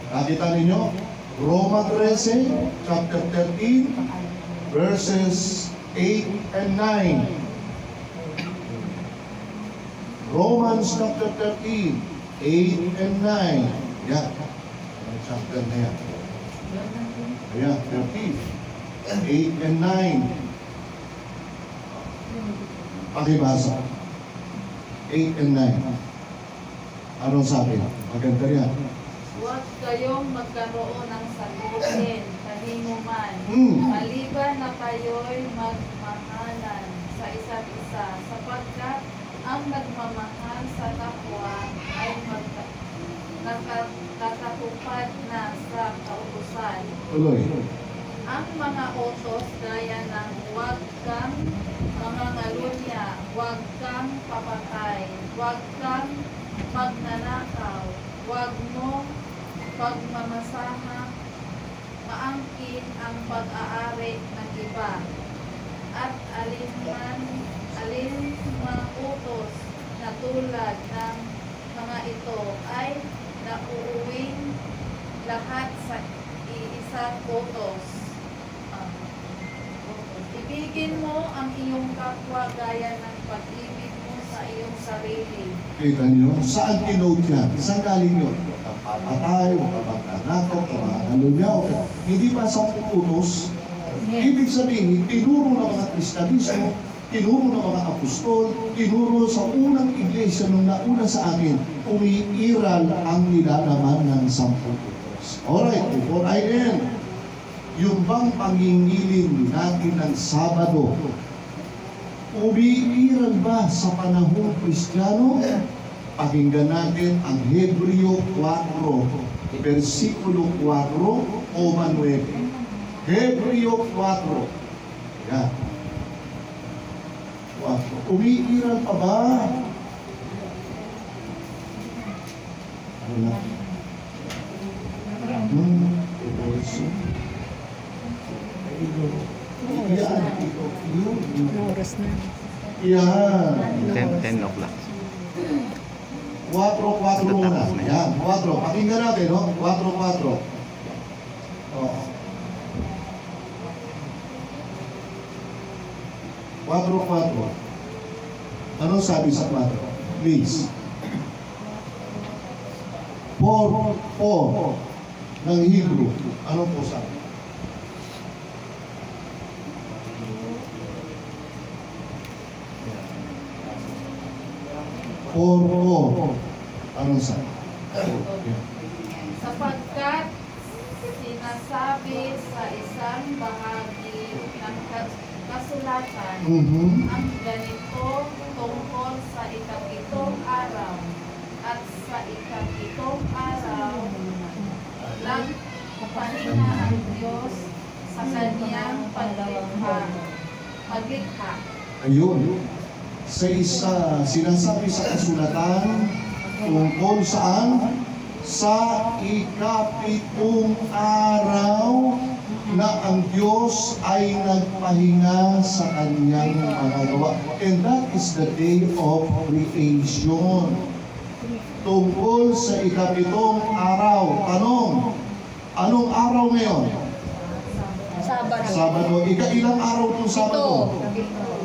Nakita ninyo? Roma 13, chapter 13, verses 8 and 9. Romans chapter 13, 8 and 9. Yan. Ang chapter na yan. Ayan, 13, 8 and 9. Pakibasa. 8 and 9. Anong sabi? Maganda yan. Huwag kayong magkaroon ng sagutin, kahinuman, maliban na kayo'y magmahalan sa isa't isa, sapagkat ang nagmamahal sa kapwa ay nakatupad na sa kautusan. Tuloy. Ang mga utos gaya ng huwag kang mangangalunya, huwag kang papatay, huwag kang magnanakaw, huwag mo pagmamasaha, maangkin ang pag-aari ng iba, at alin mga utos na tulad ng mga ito ay nauuwing lahat sa iisang utos. Ibigin mo ang iyong kapwa gaya ng pag-ibig mo sa iyong sarili. Kita niyo? Saan kinote yan? Saan galing yun? Kapatay, kapag-anakot, kapag-alunyaw. Hindi pa sa utos. Ibig sabihin, tinuro ng mga Kristiyanismo, tinuro ng mga apostol, tinuro sa unang iglesia nung nauna sa akin, umiiral ang nilalaman ng 10 utos. Alright, before I end, yung bang pangingilin natin ng Sabado, umiiral ba sa panahong Kristiyano? Pakinggan natin ang Hebreo 4, versikulo 4 o 9. Hebreo 4. Yan. 4. Umiiral pa ba? Ano na? Yan. Oras na. Yan. 10 o'clock. 4 muna. Yan, 4. Pakinggan natin, no? 4. Oo. 4. Anong sabi sa 4? Please. 4 ng Hebrew. Anong po sabi? 4. Anong sabi? Sapagkat sinasabi sa isang bahagi ng kasulatan ang ganito tungkol sa ikapitong araw, at sa ikapitong araw lang pahinga ang Diyos sa kanyang paglikha. Ayun. Sa isa, sinasabi sa kasulatan tungkol saan? Sa ikapitong araw na ang Diyos ay nagpahinga sa kanyang mga gawa. And that is the day of creation. Tungkol sa ikapitong araw. Tanong, anong araw ngayon? Sabado. Sabado. Ilang araw itong Sabado?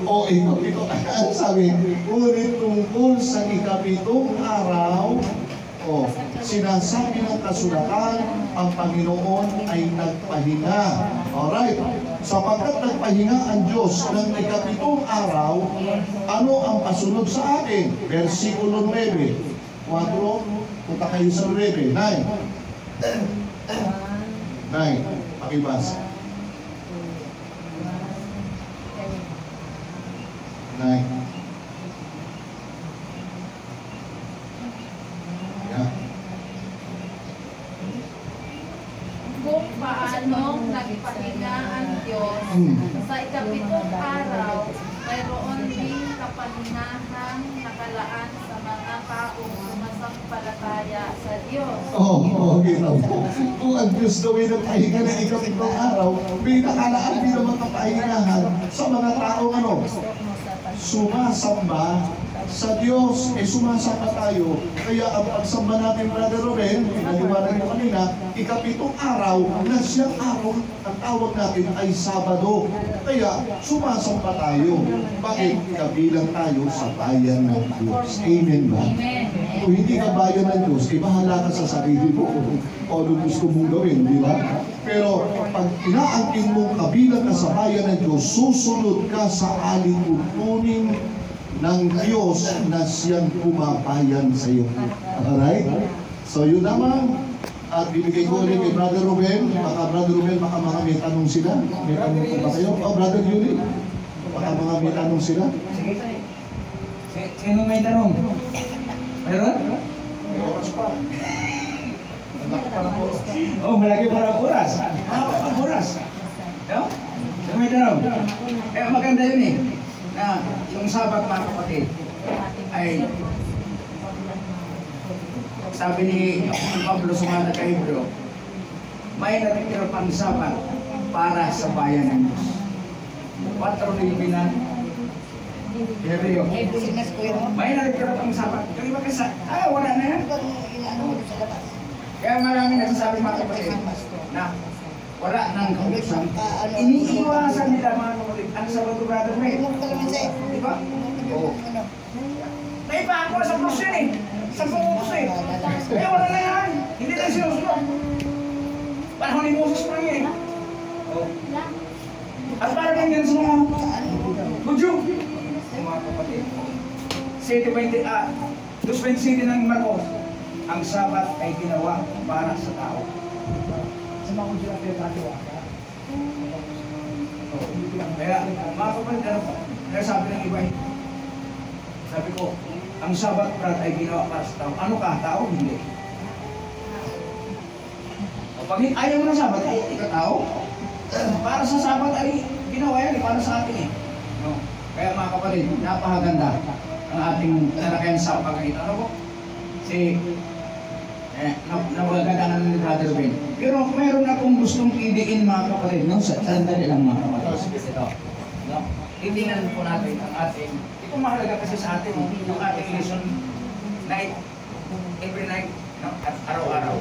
O ikapito. Sabi, ngunit tungkol sa ikapitong araw, sinasabi ng kasulatan, ang Panginoon ay nagpahinga. Alright. Sapagkat nagpahinga ang Diyos ng ikapitong araw, ano ang pasunod sa atin? Versikulo 9. 4, punta kayo sa 9. 9. Pakibasa. 9. Yeah. Kung paanong nagpahinga ang Diyos sa ikapitong araw, mayroon ding kapahinahang nakalaan sa mga taong sumasampalataya sa Diyos. Ginaw. Kung ang Diyos daw ay nagpahinga ng ikapitong araw, may nakalaan din naman kapahingahan sa mga taong sumasamba sa Diyos. Sumasamba tayo Kaya ang pagsamba natin, Brother Ruben, pinaliwanag ko kanina, ikapitong araw na siyang araw, ang tawag natin ay Sabado. Kaya sumasamba tayo. Bakit? Kabilang tayo sa bayan ng Diyos. Amen ba? Amen. Kung hindi ka bayan ng Diyos, bahala ka sa sarili mo o ano gusto mong gawin, di ba? Pero pag inaangkin mong kabilang ka sa bayan ng Diyos, susunod ka sa alituntunin ng Diyos na siyang pumabayan sa iyo. Alright? So yun naman. At bibigay ko ulit kay Brother Ruben. Brother Ruben, baka mga may tanong sila. May tanong po ba kayo? Oh, Brother Yuli. Baka mga may tanong sila. Sige. Sino may tanong? Meron? May oras pa. Malaki pa ng oras. Oh, malaki para ang oras. Ang oras. No? Sino may tanong? Maganda yun eh. Na yung Sabat, mga kapatid, ay sabi ni Pablo sumana kay Hebro, may natitira pang Sabat para sa bayan ng Diyos. 4:9 na Hebreo. May natitira pang Sabat. Yung iba kasi, wala na yan. Kaya marami nagsasabi, mga kapatid, na wala nang kautusan. Iniiwasan nila, mga kapatid, ang Sabado, Brother Ray. Di ba? Oo. Naiba ako sa krus yun eh. Sa krus eh. Kaya wala na yan. Hindi na sinusunod. Panahon ni Moses pa yun eh. Oo. At parang ganyan sa mga Budyo. Mga kapatid. 2:27 ng Marcos. Ang Sabat ay ginawa para sa tao. Sa mga kung sila pinagkatiwaka. Kaya, mga kapatid, kaya sabi ng iba, sabi ko, ang Sabat, Brad, ay ginawa para sa tao. Ano ka? Tao? Hindi. O pag ayaw mo ng Sabat, ay ikaw tao. Para sa Sabat ay ginawa yan, para sa atin eh. No? Kaya mga kapatid, napakaganda ang ating talakayan sa pagkakita. Ano po? Nabaganda ng Brother Ben. Pero mayroon akong gustong idiin, mga kapatid, no? Sandali lang, mga kapatid. Ito. No? Titingnan po natin ang ating, ito mahalaga kasi sa atin, yung ating lesson night, every night, no? At araw-araw.